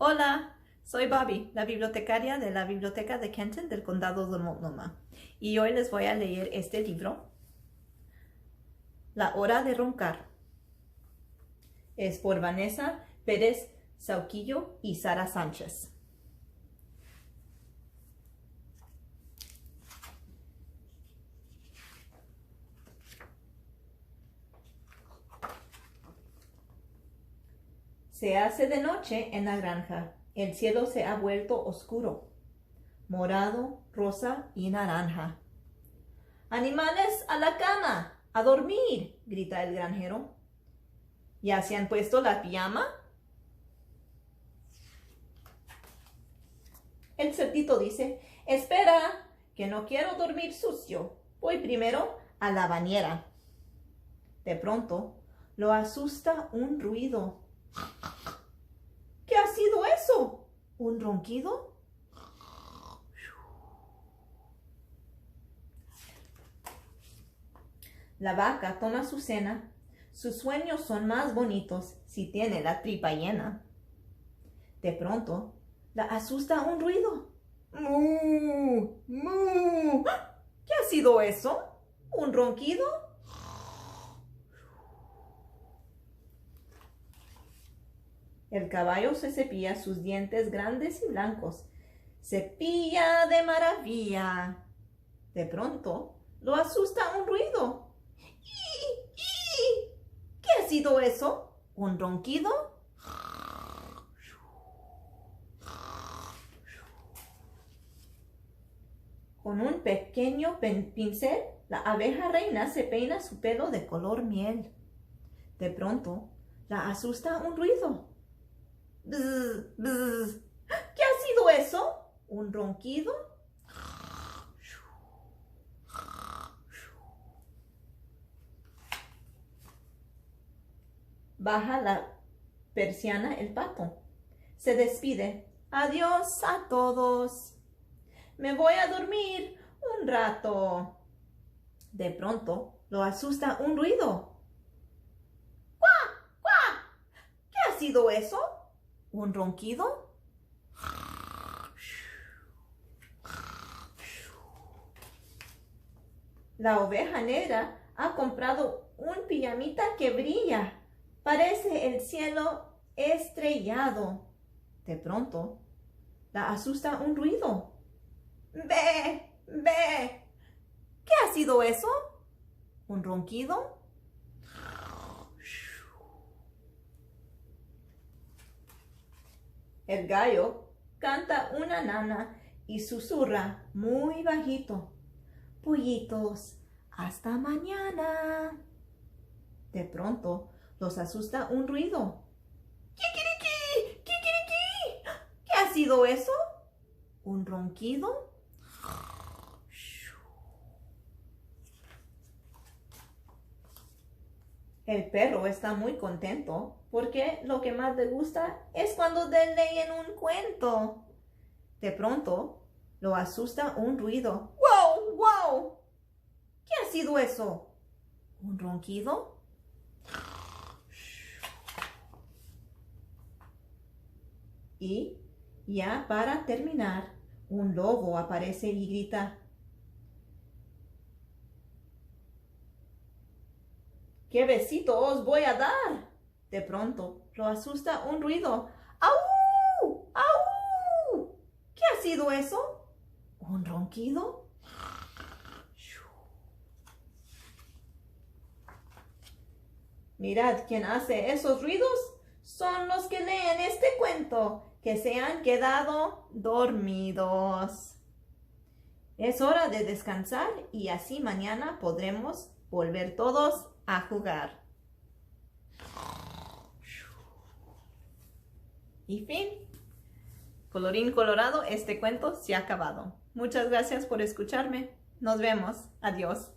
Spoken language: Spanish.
Hola, soy Bobby, la bibliotecaria de la Biblioteca de Kenton del Condado de Multnomah. Y hoy les voy a leer este libro, La hora de roncar. Es por Vanessa Pérez Sauquillo y Sara Sánchez. Se hace de noche en la granja. El cielo se ha vuelto oscuro, morado, rosa y naranja. ¡Animales a la cama! ¡A dormir!, grita el granjero. ¿Ya se han puesto la pijama? El cerdito dice: espera, que no quiero dormir sucio. Voy primero a la bañera. De pronto, lo asusta un ruido. ¿Qué ha sido eso? ¿Un ronquido? La vaca toma su cena. Sus sueños son más bonitos si tiene la tripa llena. De pronto, la asusta un ruido. ¡Mu! ¡Mu! ¿Qué ha sido eso? ¿Un ronquido? El caballo se cepilla sus dientes grandes y blancos. Cepilla de maravilla. De pronto, lo asusta un ruido. ¿Qué ha sido eso? ¿Un ronquido? Con un pequeño pincel, la abeja reina se peina su pelo de color miel. De pronto, la asusta un ruido. Bzz, bzz. ¿Qué ha sido eso? ¿Un ronquido? Baja la persiana el pato. Se despide. Adiós a todos. Me voy a dormir un rato. De pronto, lo asusta un ruido. ¡Cuá! ¡Cuá! ¿Qué ha sido eso? ¿Un ronquido? La oveja negra ha comprado un pijamita que brilla. Parece el cielo estrellado. De pronto, la asusta un ruido. ¡Ve! ¡Ve! ¿Qué ha sido eso? ¿Un ronquido? El gallo canta una nana y susurra muy bajito. Pollitos, hasta mañana. De pronto, los asusta un ruido. ¡Kikiriki! ¡Kikiriki! ¿Qué ha sido eso? ¿Un ronquido? El perro está muy contento porque lo que más le gusta es cuando le leen un cuento. De pronto, lo asusta un ruido. ¡Wow! ¡Wow! ¿Qué ha sido eso? ¿Un ronquido? Y ya para terminar, un lobo aparece y grita: ¿qué besito os voy a dar? De pronto, lo asusta un ruido. ¡Au! ¡Au! ¿Qué ha sido eso? ¿Un ronquido? Mirad quién hace esos ruidos. Son los que leen este cuento, que se han quedado dormidos. Es hora de descansar y así mañana podremos volver todos a jugar. Y fin. Colorín colorado, este cuento se ha acabado. Muchas gracias por escucharme. Nos vemos. Adiós.